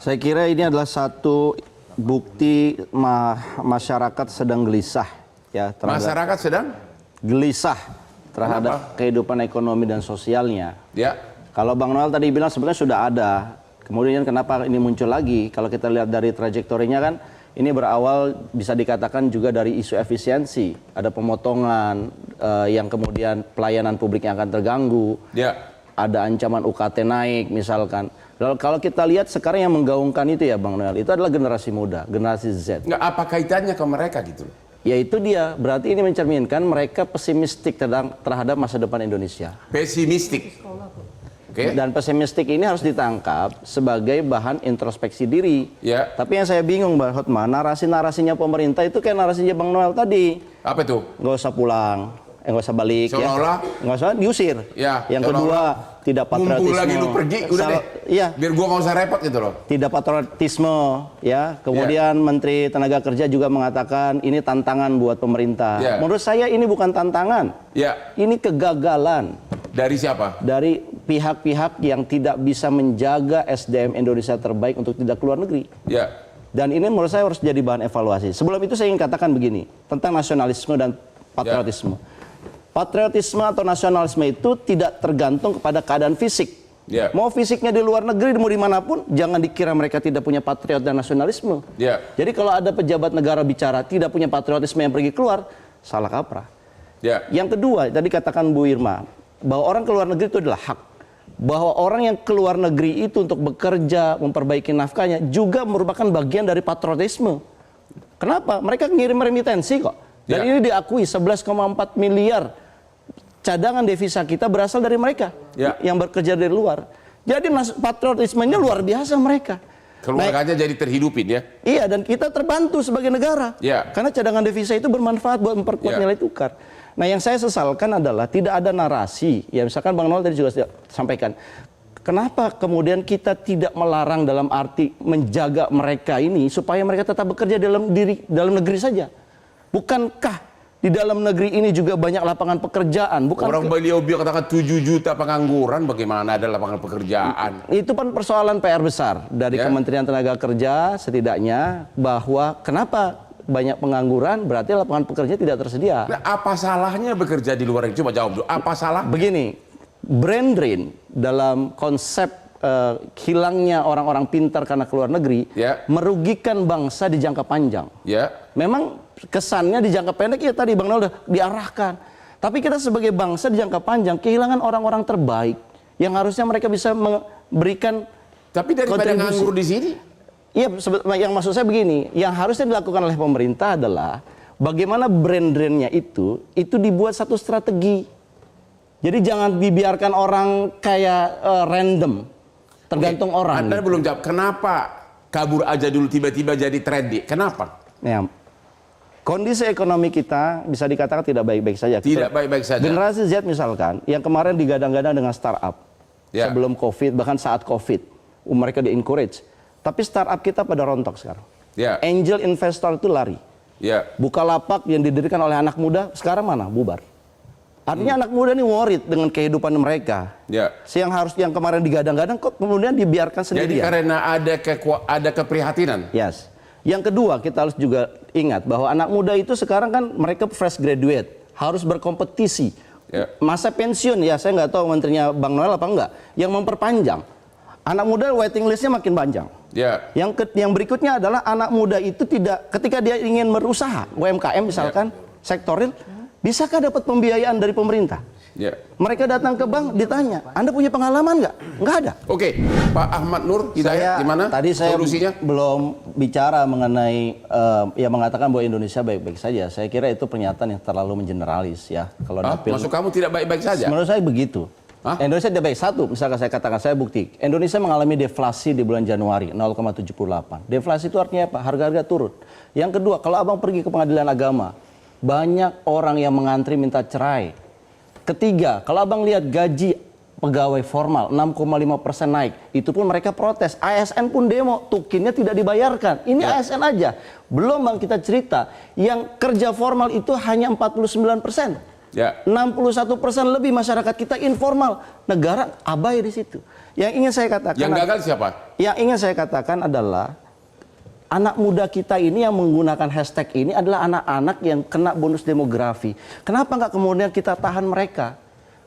Saya kira ini adalah satu bukti masyarakat sedang gelisah ya Masyarakat sedang gelisah terhadap kehidupan ekonomi dan sosialnya. ya. Kalau Bang Noel tadi bilang sebenarnya sudah ada. Kemudian kenapa ini muncul lagi? Kalau kita lihat dari trajektorinya kan ini berawal bisa dikatakan juga dari isu efisiensi. Ada pemotongan yang kemudian pelayanan publik yang akan terganggu. Ya. Ada ancaman UKT naik misalkan. Lalu kalau kita lihat sekarang yang menggaungkan itu ya Bang Noel, itu adalah generasi muda, generasi Z. Nggak, apa kaitannya ke mereka gitu? Ya itu dia, berarti ini mencerminkan mereka pesimistik terhadap masa depan Indonesia. Pesimistik. Oke. Dan pesimistik ini harus ditangkap sebagai bahan introspeksi diri. Ya. Tapi yang saya bingung Bang Hotma, narasi-narasinya pemerintah itu kayak narasinya Bang Noel tadi. Apa itu? Nggak usah pulang, nggak usah balik Seolah-olah ya. Nggak usah diusir. Ya, Yang kedua, tidak patriotisme. Mumpul lagi lu pergi, udah deh. Iya. Biar gua nggak usah repot gitu loh. Tidak patriotisme ya. Kemudian Menteri Tenaga Kerja juga mengatakan ini tantangan buat pemerintah. Ya. Menurut saya ini bukan tantangan. Ya. Ini kegagalan Dari siapa? dari pihak-pihak yang tidak bisa menjaga SDM Indonesia terbaik untuk tidak keluar negeri. Ya. Dan ini menurut saya harus jadi bahan evaluasi. Sebelum itu saya ingin katakan begini tentang nasionalisme dan patriotisme. Patriotisme atau nasionalisme itu tidak tergantung kepada keadaan fisik. Ya. Mau fisiknya di luar negeri, mau dimanapun, jangan dikira mereka tidak punya patriot dan nasionalisme. Ya. Jadi kalau ada pejabat negara bicara tidak punya patriotisme yang pergi keluar, salah kaprah. Ya. Yang kedua, tadi katakan Bu Irma, bahwa orang keluar negeri itu adalah hak. Bahwa orang yang keluar negeri itu untuk bekerja, memperbaiki nafkahnya, juga merupakan bagian dari patriotisme. Kenapa? Mereka ngirim remitensi kok. Dan ini diakui 11,4 miliar cadangan devisa kita berasal dari mereka yang bekerja dari luar. Jadi patriotismenya luar biasa mereka. Keluarganya jadi terhidupin ya. Iya, dan kita terbantu sebagai negara. Karena cadangan devisa itu bermanfaat buat memperkuat nilai tukar. Nah, yang saya sesalkan adalah tidak ada narasi. Ya, misalkan Bang Noel tadi juga sampaikan. Kenapa kemudian kita tidak melarang dalam arti menjaga mereka ini supaya mereka tetap bekerja dalam negeri saja? Bukankah di dalam negeri ini juga banyak lapangan pekerjaan? Orang beliau katakan 7 juta pengangguran, bagaimana ada lapangan pekerjaan? Itu kan persoalan PR besar dari Kementerian Tenaga Kerja setidaknya, bahwa kenapa banyak pengangguran berarti lapangan pekerja tidak tersedia. Nah, apa salahnya bekerja di luar negeri? Coba jawab dulu. Apa salah? Begini, brain drain dalam konsep hilangnya orang-orang pintar karena keluar negeri merugikan bangsa di jangka panjang. Memang kesannya di jangka pendek ya tadi Bang Noel udah diarahkan. Tapi kita sebagai bangsa di jangka panjang kehilangan orang-orang terbaik yang harusnya mereka bisa memberikan. Tapi daripada nganggur di sini. Iya, yang maksud saya begini, yang harusnya dilakukan oleh pemerintah adalah bagaimana brain drain-nya itu dibuat satu strategi. Jadi jangan dibiarkan orang kayak random, tergantung orang. Anda belum jawab, kenapa kabur aja dulu tiba-tiba jadi trendy? Kenapa? Ya, kondisi ekonomi kita bisa dikatakan tidak baik-baik saja. Tidak baik-baik saja. Generasi Z misalkan, yang kemarin digadang-gadang dengan startup sebelum COVID, bahkan saat COVID, mereka di-encourage. Tapi startup kita pada rontok sekarang. Angel investor itu lari. Bukalapak yang didirikan oleh anak muda, sekarang mana? Bubar. Artinya anak muda ini worried dengan kehidupan mereka. Yang kemarin digadang-gadang kok kemudian dibiarkan sendirian. Jadi karena ada keprihatinan. Yes. Yang kedua, kita harus juga ingat bahwa anak muda itu sekarang kan mereka fresh graduate, harus berkompetisi. Masa pensiun ya, saya nggak tahu menterinya Bang Noel apa enggak, yang memperpanjang. Anak muda waiting listnya makin panjang. Yang berikutnya adalah anak muda itu ketika dia ingin berusaha, UMKM misalkan, sektoril, bisakah dapat pembiayaan dari pemerintah? Mereka datang ke bank ditanya, Anda punya pengalaman nggak? Nggak ada. Oke, Pak Ahmad Nur Hidayat gimana? Tadi saya solusinya? belum bicara mengenai mengatakan bahwa Indonesia baik-baik saja. Saya kira itu pernyataan yang terlalu mengeneralis ya. Kalau maksud kamu tidak baik-baik saja? Menurut saya begitu. Indonesia tidak baik. Satu, misalkan saya katakan, saya bukti. Indonesia mengalami deflasi di bulan Januari, 0,78. Deflasi itu artinya apa? Harga-harga turun. Yang kedua, kalau abang pergi ke pengadilan agama, banyak orang yang mengantri minta cerai. Ketiga, kalau abang lihat gaji pegawai formal 6,5% naik, itu pun mereka protes. ASN pun demo, tukinnya tidak dibayarkan. Ini ASN aja. Belum bang kita cerita, yang kerja formal itu hanya 49%. Ya. 61% lebih masyarakat kita informal. Negara abai di situ. Yang ingin saya katakan. Yang gagal siapa? Yang ingin saya katakan adalah anak muda kita ini yang menggunakan hashtag ini adalah anak-anak yang kena bonus demografi. Kenapa nggak kemudian kita tahan mereka?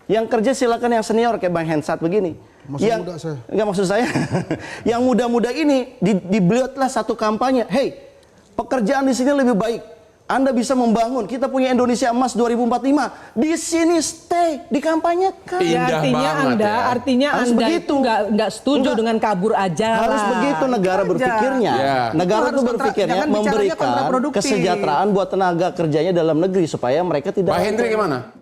Yang kerja silakan yang senior kayak Bang Hensat begini. Masih muda saya. Enggak, maksud saya. Yang muda-muda ini dibuatlah satu kampanye. Hey, pekerjaan di sini lebih baik. Anda bisa membangun. Kita punya Indonesia Emas 2045. Di sini stay, dikampanyekan. Indah banget, artinya Harus Anda begitu. itu nggak setuju Enggak. dengan kabur aja. Harus begitu negara berpikirnya. Ya. Negara Itu itu harus berpikirnya jangan bicaranya memberikan kontraproduktif. kesejahteraan buat tenaga kerjanya dalam negeri supaya mereka tidak. Pak Hendri gimana?